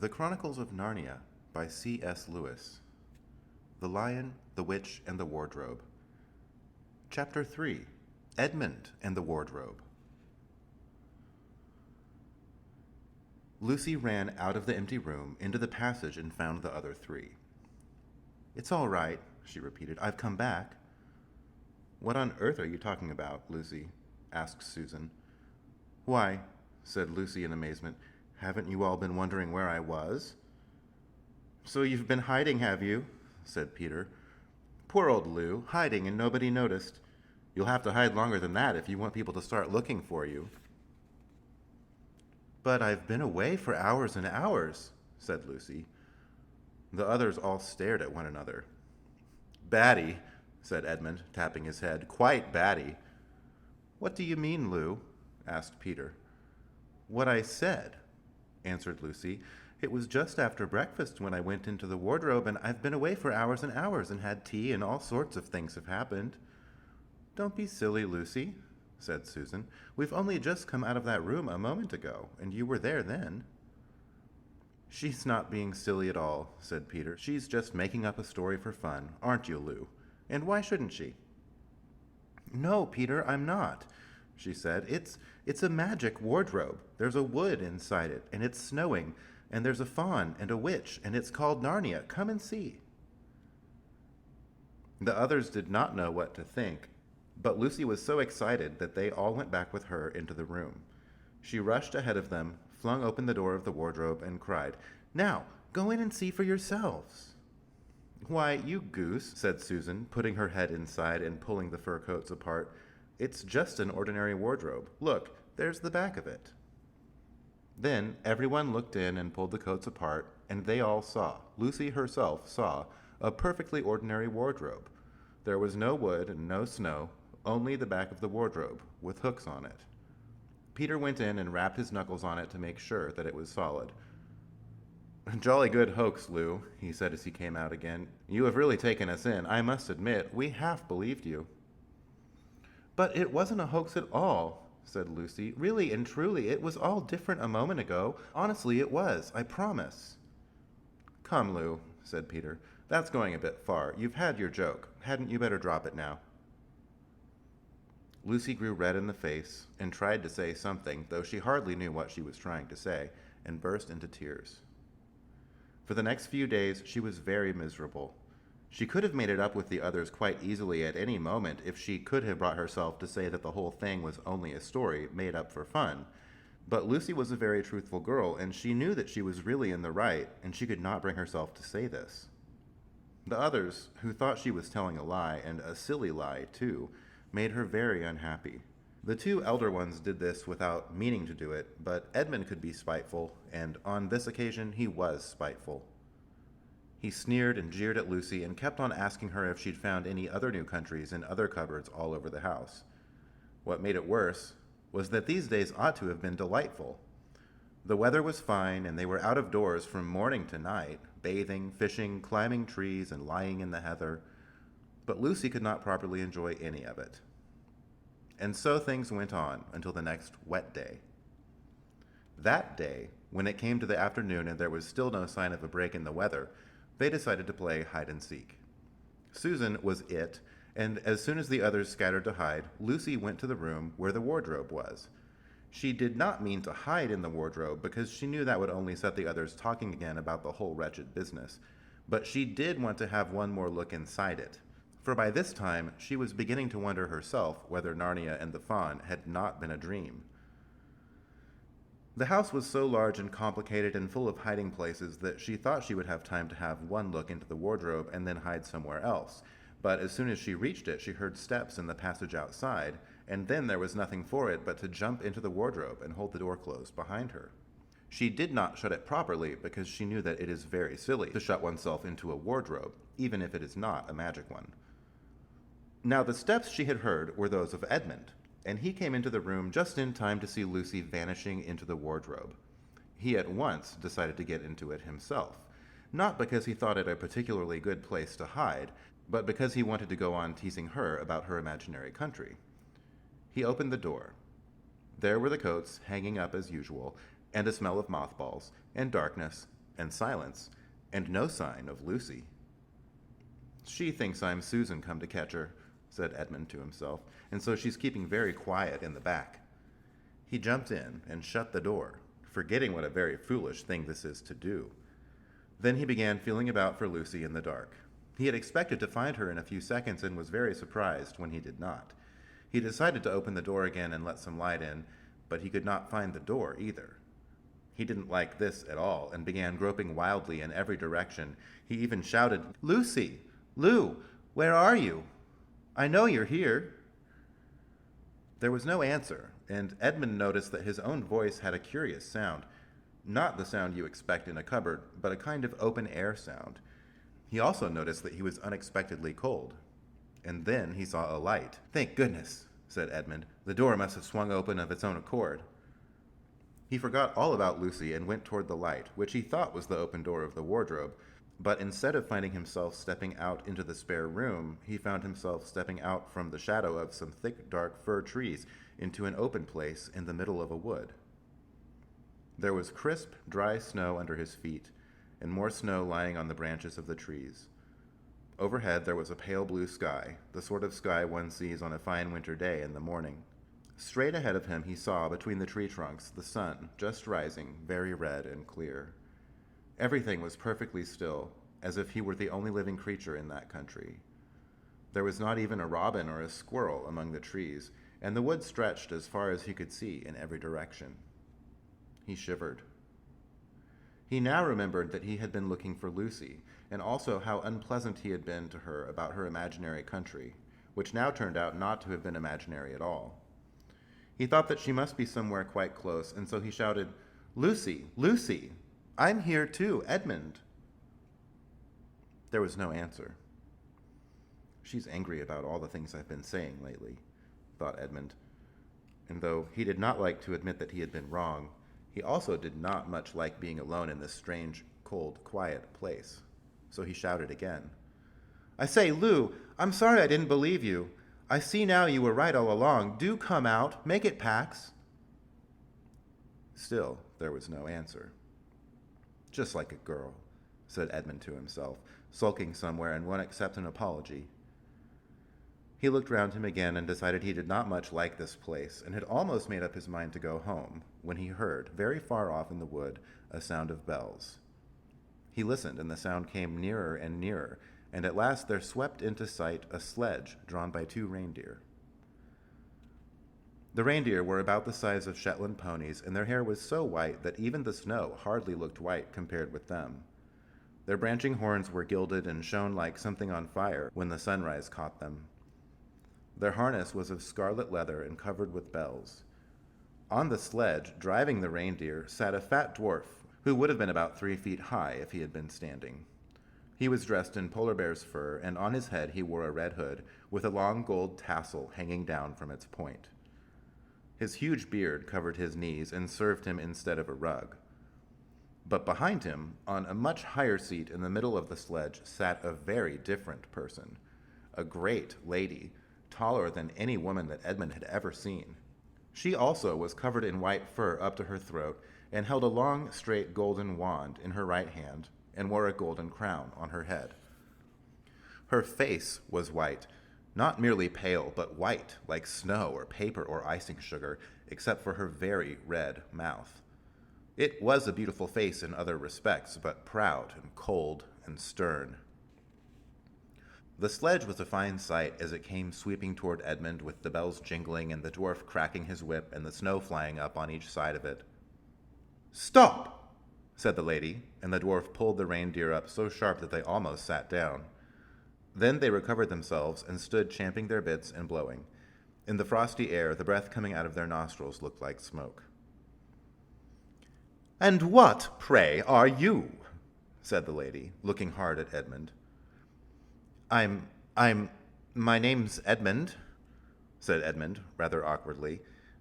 The Chronicles of Narnia by C.S. Lewis. The Lion, the Witch, and the Wardrobe. Chapter 3. Edmund and the Wardrobe. Lucy ran out of the empty room into the passage and found the other three. "It's all right," she repeated. "I've come back." "What on earth are you talking about, Lucy?" asked Susan. "Why," said Lucy in amazement, "haven't you all been wondering where I was?" "So you've been hiding, have you?" said Peter. "Poor old Lou, hiding and nobody noticed. You'll have to hide longer than that if you want people to start looking for you." "But I've been away for hours and hours," said Lucy. The others all stared at one another. "Batty," said Edmund, tapping his head. "Quite batty." "What do you mean, Lou?" asked Peter. "What I said," answered Lucy. "It was just after breakfast when I went into the wardrobe, and I've been away for hours and hours and had tea, and all sorts of things have happened." "Don't be silly, Lucy," said Susan. "We've only just come out of that room a moment ago, and you were there then." "She's not being silly at all," said Peter. "She's just making up a story for fun, aren't you, Lou? And why shouldn't she?" "No, Peter, I'm not," she said. It's a magic wardrobe. There's a wood inside it, and it's snowing, and there's a faun and a witch, and it's called Narnia. Come and see." The others did not know what to think, but Lucy was so excited that they all went back with her into the room. She rushed ahead of them, flung open the door of the wardrobe, and cried, "Now, go in and see for yourselves." "Why, you goose," said Susan, putting her head inside and pulling the fur coats apart. "It's just an ordinary wardrobe. Look, there's the back of it." Then everyone looked in and pulled the coats apart, and they all saw, Lucy herself saw, a perfectly ordinary wardrobe. There was no wood and no snow, only the back of the wardrobe, with hooks on it. Peter went in and rapped his knuckles on it to make sure that it was solid. "Jolly good hoax, Lou," he said as he came out again. "You have really taken us in. I must admit, we half believed you." "But it wasn't a hoax at all," said Lucy. "Really and truly, it was all different a moment ago. Honestly, it was. I promise." "Come, Lou," said Peter. "That's going a bit far. You've had your joke. Hadn't you better drop it now?" Lucy grew red in the face and tried to say something, though she hardly knew what she was trying to say, and burst into tears. For the next few days, she was very miserable. She could have made it up with the others quite easily at any moment if she could have brought herself to say that the whole thing was only a story made up for fun. But Lucy was a very truthful girl, and she knew that she was really in the right, and she could not bring herself to say this. The others, who thought she was telling a lie, and a silly lie, too, made her very unhappy. The two elder ones did this without meaning to do it, but Edmund could be spiteful, and on this occasion he was spiteful. He sneered and jeered at Lucy and kept on asking her if she'd found any other new countries in other cupboards all over the house. What made it worse was that these days ought to have been delightful. The weather was fine, and they were out of doors from morning to night, bathing, fishing, climbing trees, and lying in the heather. But Lucy could not properly enjoy any of it. And so things went on until the next wet day. That day, when it came to the afternoon and there was still no sign of a break in the weather, they decided to play hide and seek. Susan was it, and as soon as the others scattered to hide, Lucy went to the room where the wardrobe was. She did not mean to hide in the wardrobe because she knew that would only set the others talking again about the whole wretched business, but she did want to have one more look inside it. For by this time, she was beginning to wonder herself whether Narnia and the faun had not been a dream. The house was so large and complicated and full of hiding places that she thought she would have time to have one look into the wardrobe and then hide somewhere else. But as soon as she reached it, she heard steps in the passage outside, and then there was nothing for it but to jump into the wardrobe and hold the door closed behind her. She did not shut it properly because she knew that it is very silly to shut oneself into a wardrobe, even if it is not a magic one. Now the steps she had heard were those of Edmund, and he came into the room just in time to see Lucy vanishing into the wardrobe. He at once decided to get into it himself, not because he thought it a particularly good place to hide, but because he wanted to go on teasing her about her imaginary country. He opened the door. There were the coats hanging up as usual, and a smell of mothballs, and darkness, and silence, and no sign of Lucy. "She thinks I'm Susan come to catch her," said Edmund to himself, "and so she's keeping very quiet in the back." He jumped in and shut the door, forgetting what a very foolish thing this is to do. Then he began feeling about for Lucy in the dark. He had expected to find her in a few seconds and was very surprised when he did not. He decided to open the door again and let some light in, but he could not find the door either. He didn't like this at all and began groping wildly in every direction. He even shouted, "Lucy! Lou! Where are you? I know you're here." There was no answer, and Edmund noticed that his own voice had a curious sound. Not the sound you expect in a cupboard, but a kind of open-air sound. He also noticed that he was unexpectedly cold. And then he saw a light. "Thank goodness," said Edmund. "The door must have swung open of its own accord." He forgot all about Lucy and went toward the light, which he thought was the open door of the wardrobe, but instead of finding himself stepping out into the spare room, he found himself stepping out from the shadow of some thick, dark fir trees into an open place in the middle of a wood. There was crisp, dry snow under his feet, and more snow lying on the branches of the trees. Overhead there was a pale blue sky, the sort of sky one sees on a fine winter day in the morning. Straight ahead of him he saw, between the tree trunks, the sun, just rising, very red and clear. Everything was perfectly still, as if he were the only living creature in that country. There was not even a robin or a squirrel among the trees, and the wood stretched as far as he could see in every direction. He shivered. He now remembered that he had been looking for Lucy, and also how unpleasant he had been to her about her imaginary country, which now turned out not to have been imaginary at all. He thought that she must be somewhere quite close, and so he shouted, "Lucy! Lucy! I'm here too, Edmund!" There was no answer. "She's angry about all the things I've been saying lately," thought Edmund. And though he did not like to admit that he had been wrong, he also did not much like being alone in this strange, cold, quiet place. So he shouted again, "I say, Lou, I'm sorry I didn't believe you. I see now you were right all along. Do come out. Make it, Pax." Still, there was no answer. "Just like a girl," said Edmund to himself, sulking somewhere and won't accept an apology. He looked round him again and decided he did not much like this place, and had almost made up his mind to go home, when he heard, very far off in the wood, a sound of bells. He listened, and the sound came nearer and nearer, and at last there swept into sight a sledge drawn by 2 reindeer. The reindeer were about the size of Shetland ponies, and their hair was so white that even the snow hardly looked white compared with them. Their branching horns were gilded and shone like something on fire when the sunrise caught them. Their harness was of scarlet leather and covered with bells. On the sledge, driving the reindeer, sat a fat dwarf who would have been about 3 feet high if he had been standing. He was dressed in polar bear's fur, and on his head he wore a red hood with a long gold tassel hanging down from its point. His huge beard covered his knees and served him instead of a rug. But behind him, on a much higher seat in the middle of the sledge, sat a very different person, a great lady, taller than any woman that Edmund had ever seen. She also was covered in white fur up to her throat, and held a long, straight golden wand in her right hand, and wore a golden crown on her head. Her face was white, not merely pale, but white, like snow or paper or icing sugar, except for her very red mouth. It was a beautiful face in other respects, but proud and cold and stern. The sledge was a fine sight as it came sweeping toward Edmund, with the bells jingling and the dwarf cracking his whip and the snow flying up on each side of it. "Stop!" said the lady, and the dwarf pulled the reindeer up so sharp that they almost sat down. Then they recovered themselves and stood champing their bits and blowing. In the frosty air, the breath coming out of their nostrils looked like smoke. "And what, pray, are you?" said the lady, looking hard at Edmund. My name's Edmund," said Edmund, rather awkwardly.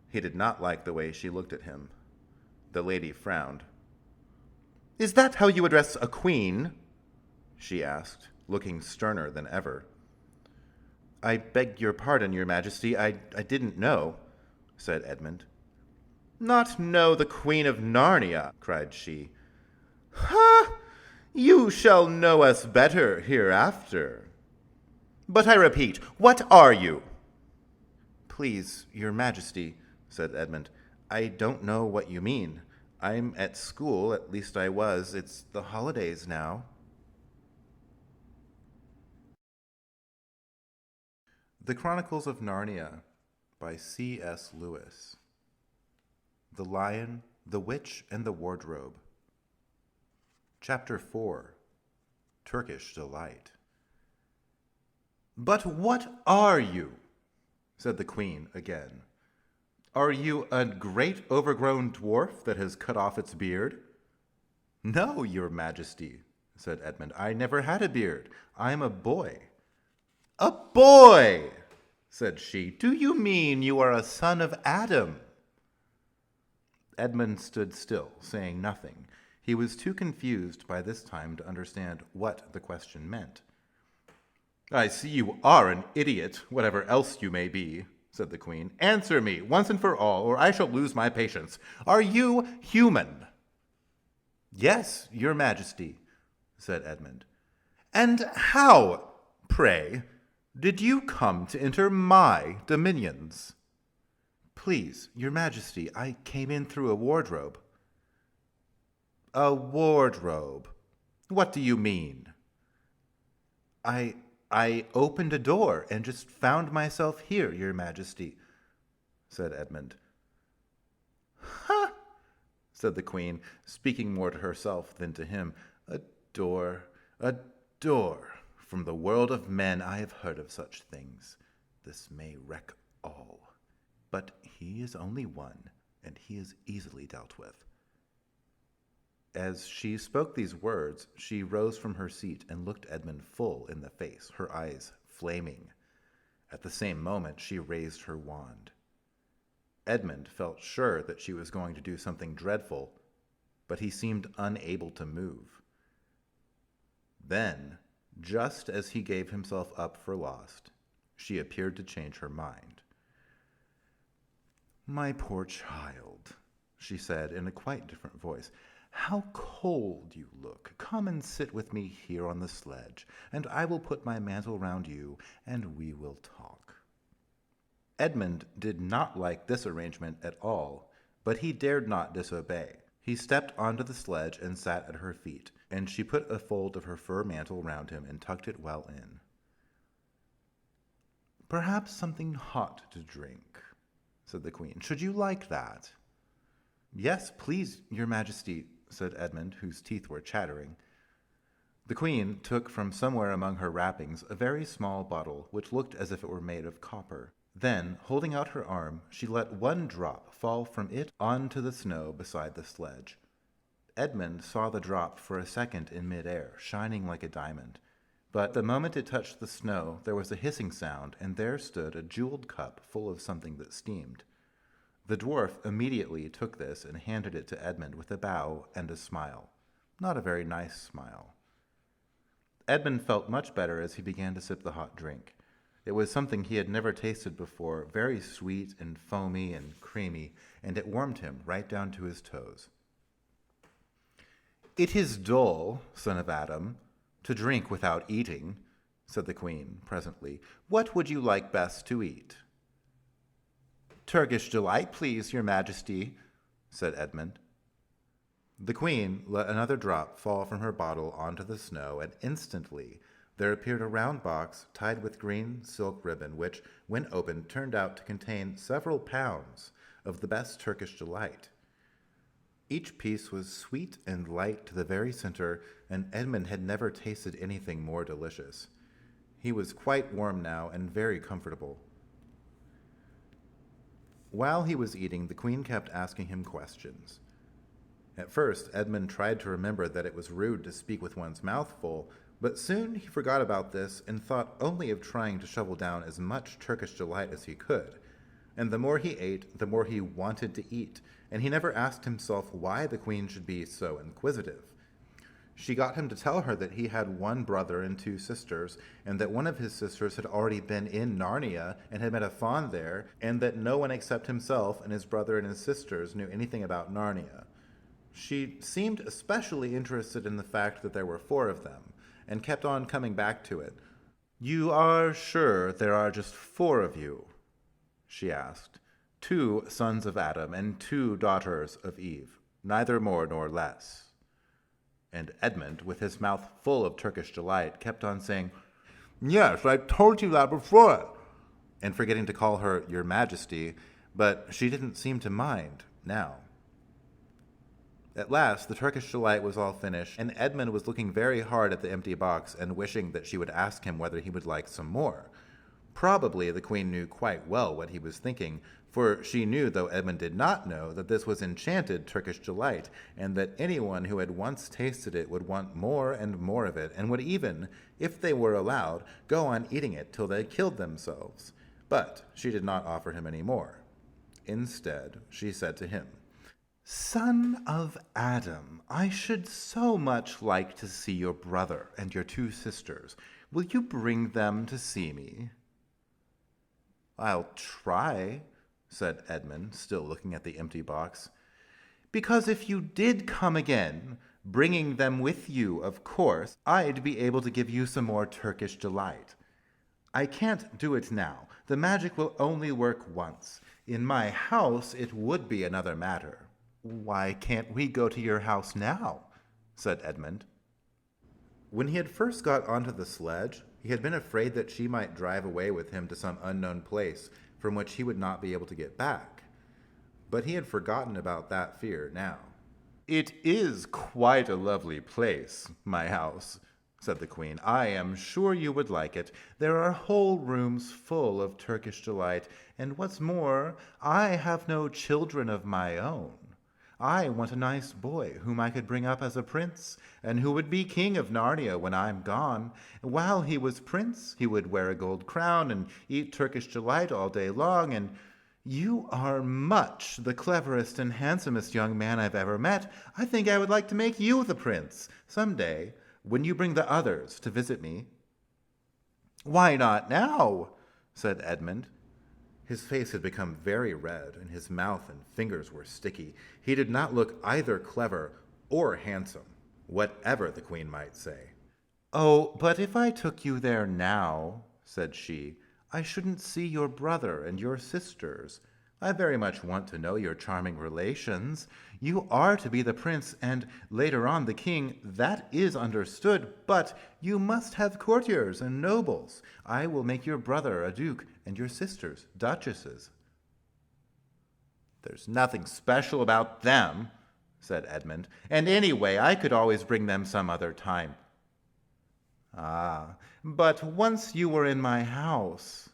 He did not like the way she looked at him. The lady frowned. "Is that how you address a queen?" she asked, looking sterner than ever. "I beg your pardon, your majesty, I didn't know," said Edmund. "Not know the Queen of Narnia?" cried she. Ha! You shall know us better hereafter. But I repeat, what are you? Please, your majesty, said Edmund, I don't know what you mean. I'm at school, at least I was. It's the holidays now. The Chronicles of Narnia by C.S. Lewis. The Lion, the Witch, and the Wardrobe. Chapter 4. Turkish Delight. But what are you? Said the queen again. Are you a great overgrown dwarf that has cut off its beard? No, your majesty, said Edmund. I never had a beard. I'm a boy. A boy, said she. Do you mean you are a son of Adam? Edmund stood still, saying nothing. He was too confused by this time to understand what the question meant. I see you are an idiot, whatever else you may be, said the queen. Answer me, once and for all, or I shall lose my patience. Are you human? Yes, your majesty, said Edmund. And how, pray, did you come to enter my dominions? Please, your majesty, I came in through a wardrobe. A wardrobe? What do you mean? I opened a door and just found myself here, your majesty, said Edmund. Ha! said the queen, speaking more to herself than to him. A door. From the world of men I have heard of such things. This may wreck all. But he is only one, and he is easily dealt with. As she spoke these words, she rose from her seat and looked Edmund full in the face, her eyes flaming. At the same moment, she raised her wand. Edmund felt sure that she was going to do something dreadful, but he seemed unable to move. Then, just as he gave himself up for lost, she appeared to change her mind. My poor child, she said in a quite different voice, how cold you look. Come and sit with me here on the sledge, and I will put my mantle round you, and we will talk. Edmund did not like this arrangement at all, but he dared not disobey. He stepped onto the sledge and sat at her feet, and she put a fold of her fur mantle round him and tucked it well in. Perhaps something hot to drink, said the queen. Should you like that? Yes, please, your majesty, said Edmund, whose teeth were chattering. The queen took from somewhere among her wrappings a very small bottle, which looked as if it were made of copper. Then, holding out her arm, she let one drop fall from it onto the snow beside the sledge. Edmund saw the drop for a second in midair, shining like a diamond. But the moment it touched the snow, there was a hissing sound, and there stood a jeweled cup full of something that steamed. The dwarf immediately took this and handed it to Edmund with a bow and a smile. Not a very nice smile. Edmund felt much better as he began to sip the hot drink. It was something he had never tasted before, very sweet and foamy and creamy, and it warmed him right down to his toes. It is dull, son of Adam, to drink without eating, said the queen presently. What would you like best to eat? Turkish delight, please, your majesty, said Edmund. The queen let another drop fall from her bottle onto the snow, and instantly there appeared a round box tied with green silk ribbon, which, when opened, turned out to contain several pounds of the best Turkish delight. Each piece was sweet and light to the very center, and Edmund had never tasted anything more delicious. He was quite warm now and very comfortable. While he was eating, the queen kept asking him questions. At first, Edmund tried to remember that it was rude to speak with one's mouth full, but soon he forgot about this and thought only of trying to shovel down as much Turkish delight as he could. And the more he ate, the more he wanted to eat, and he never asked himself why the queen should be so inquisitive. She got him to tell her that he had one brother and two sisters, and that one of his sisters had already been in Narnia and had met a faun there, and that no one except himself and his brother and his sisters knew anything about Narnia. She seemed especially interested in the fact that there were 4 of them, and kept on coming back to it. "You are sure there are just 4 of you?" she asked. "2 sons of Adam and 2 daughters of Eve, neither more nor less." And Edmund, with his mouth full of Turkish delight, kept on saying, "Yes, I told you that before," and forgetting to call her Your Majesty, but she didn't seem to mind now. At last, the Turkish delight was all finished, and Edmund was looking very hard at the empty box and wishing that she would ask him whether he would like some more. Probably the queen knew quite well what he was thinking, for she knew, though Edmund did not know, that this was enchanted Turkish delight, and that anyone who had once tasted it would want more and more of it, and would even, if they were allowed, go on eating it till they killed themselves. But she did not offer him any more. Instead, she said to him, "Son of Adam, I should so much like to see your brother and your 2 sisters. Will you bring them to see me?" "I'll try," said Edmund, still looking at the empty box. "Because if you did come again, bringing them with you, of course, I'd be able to give you some more Turkish delight. I can't do it now. The magic will only work once. In my house, it would be another matter." "Why can't we go to your house now?" said Edmund. When he had first got onto the sledge, he had been afraid that she might drive away with him to some unknown place from which he would not be able to get back. But he had forgotten about that fear now. "It is quite a lovely place, my house," said the queen. "I am sure you would like it. There are whole rooms full of Turkish delight, and what's more, I have no children of my own. I want a nice boy whom I could bring up as a prince, and who would be king of Narnia when I'm gone. While he was prince, he would wear a gold crown and eat Turkish delight all day long, and you are much the cleverest and handsomest young man I've ever met. I think I would like to make you the prince some day, when you bring the others to visit me." "Why not now?" said Edmund. His face had become very red, and his mouth and fingers were sticky. He did not look either clever or handsome, whatever the queen might say. "Oh, but if I took you there now," said she, "I shouldn't see your brother and your sisters. I very much want to know your charming relations. You are to be the prince, and later on the king, that is understood, but you must have courtiers and nobles. I will make your brother a duke, and your sisters duchesses." "There's nothing special about them," said Edmund, "and anyway, I could always bring them some other time." "Ah, but once you were in my house,"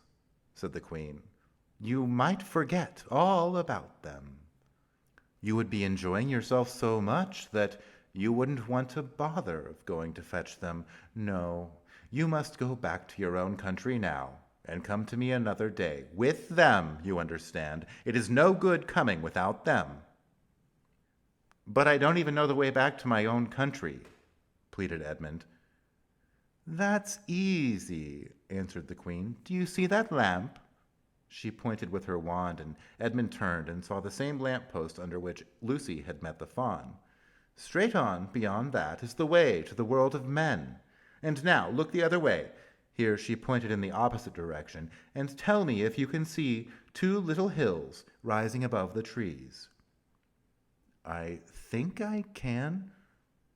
said the queen, "you might forget all about them. You would be enjoying yourself so much that you wouldn't want to bother of going to fetch them. No, you must go back to your own country now, and come to me another day. With them, you understand. It is no good coming without them." "But I don't even know the way back to my own country," pleaded Edmund. "That's easy," answered the queen. "Do you see that lamp?" She pointed with her wand, and Edmund turned and saw the same lamp-post under which Lucy had met the fawn. "Straight on, beyond that, is the way to the world of men. And now, look the other way," here she pointed in the opposite direction, "and tell me if you can see 2 little hills rising above the trees." "I think I can,"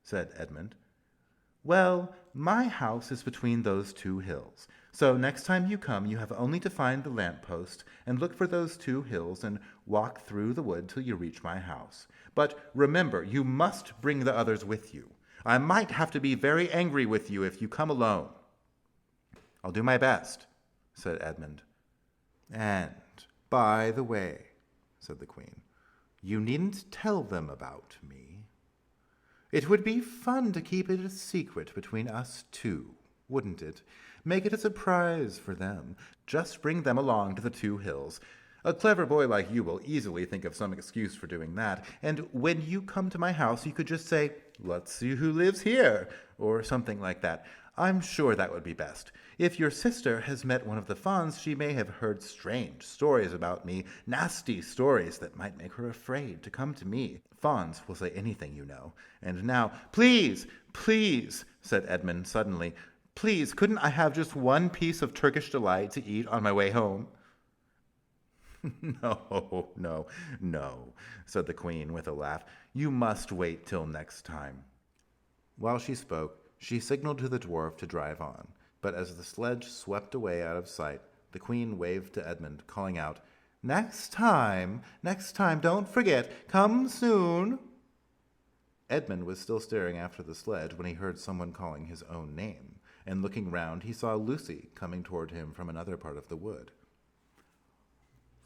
said Edmund. "Well, my house is between those 2 hills. So next time you come, you have only to find the lamp-post and look for those 2 hills and walk through the wood till you reach my house. But remember, you must bring the others with you. I might have to be very angry with you if you come alone." "I'll do my best," said Edmund. "And, by the way," said the queen, "you needn't tell them about me. It would be fun to keep it a secret between us 2, wouldn't it? Make it a surprise for them. Just bring them along to the 2 hills. A clever boy like you will easily think of some excuse for doing that, and when you come to my house, you could just say, 'Let's see who lives here,' or something like that. I'm sure that would be best. If your sister has met one of the fawns, she may have heard strange stories about me, nasty stories that might make her afraid to come to me. Fawns will say anything, you know. And now, please, please, said Edmund suddenly, please, couldn't I have just one piece of Turkish delight to eat on my way home? No, no, no, said the queen with a laugh. You must wait till next time. While she spoke, she signaled to the dwarf to drive on, but as the sledge swept away out of sight, the queen waved to Edmund, calling out, next time, don't forget, come soon." Edmund was still staring after the sledge when he heard someone calling his own name, and looking round he saw Lucy coming toward him from another part of the wood.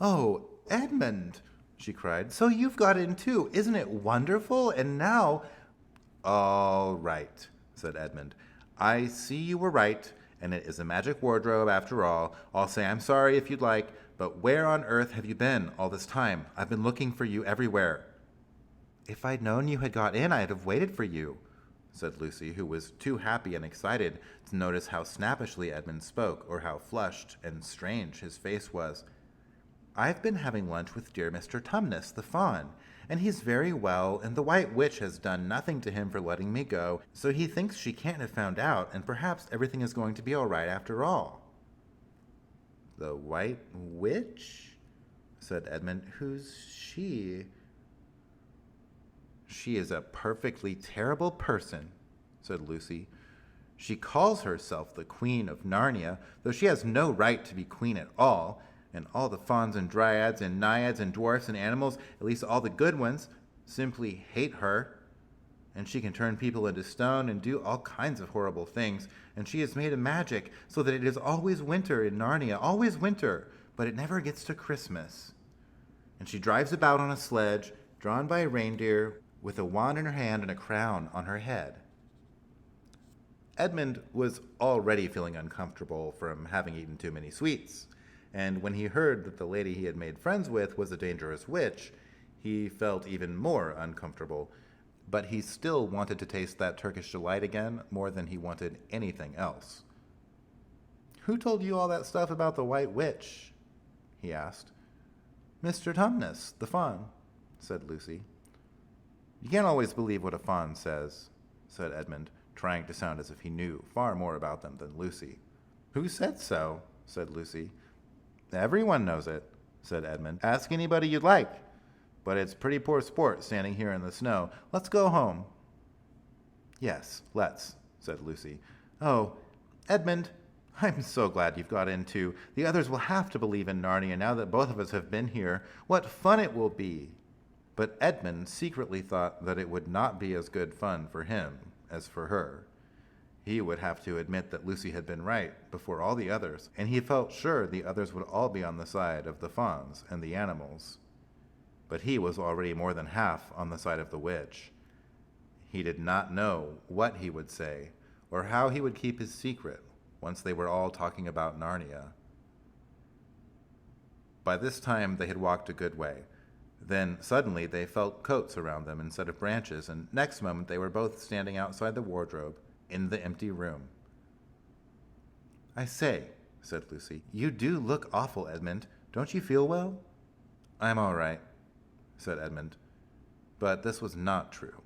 "Oh, Edmund," she cried, "so you've got in too. Isn't it wonderful? And now—" "All right," said Edmund. "I see you were right, and it is a magic wardrobe after all. I'll say I'm sorry if you'd like, but where on earth have you been all this time? I've been looking for you everywhere." "If I'd known you had got in, I'd have waited for you," said Lucy, who was too happy and excited to notice how snappishly Edmund spoke, or how flushed and strange his face was. "I've been having lunch with dear Mr. Tumnus, the fawn, and he's very well, and the White Witch has done nothing to him for letting me go, so he thinks she can't have found out, and perhaps everything is going to be all right after all." "The White Witch?" said Edmund. "Who's she?" "She is a perfectly terrible person," said Lucy. "She calls herself the Queen of Narnia, though she has no right to be queen at all, and all the fauns and dryads and naiads and dwarfs and animals, at least all the good ones, simply hate her. And she can turn people into stone and do all kinds of horrible things, and she has made a magic so that it is always winter in Narnia, always winter, but it never gets to Christmas. And she drives about on a sledge, drawn by a reindeer, with a wand in her hand and a crown on her head." Edmund was already feeling uncomfortable from having eaten too many sweets, and when he heard that the lady he had made friends with was a dangerous witch, he felt even more uncomfortable, but he still wanted to taste that Turkish delight again more than he wanted anything else. "Who told you all that stuff about the White Witch?" he asked. "Mr. Tumnus, the fawn," said Lucy. "You can't always believe what a fawn says," said Edmund, trying to sound as if he knew far more about them than Lucy. "Who said so?" said Lucy. "Everyone knows it," said Edmund. "Ask anybody you'd like. But it's pretty poor sport standing here in the snow. Let's go home." "Yes, let's," said Lucy. "Oh, Edmund, I'm so glad you've got in too. The others will have to believe in Narnia now that both of us have been here. What fun it will be!" But Edmund secretly thought that it would not be as good fun for him as for her. He would have to admit that Lucy had been right before all the others, and he felt sure the others would all be on the side of the fawns and the animals. But he was already more than half on the side of the witch. He did not know what he would say, or how he would keep his secret once they were all talking about Narnia. By this time they had walked a good way. Then suddenly they felt coats around them instead of branches, and next moment they were both standing outside the wardrobe in the empty room. "I say," said Lucy, "you do look awful, Edmund. Don't you feel well?" "I'm all right," said Edmund. But this was not true.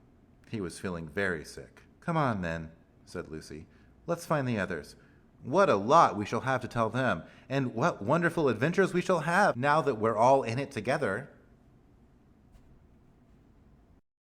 He was feeling very sick. "Come on, then," said Lucy. "Let's find the others. What a lot we shall have to tell them, and what wonderful adventures we shall have now that we're all in it together."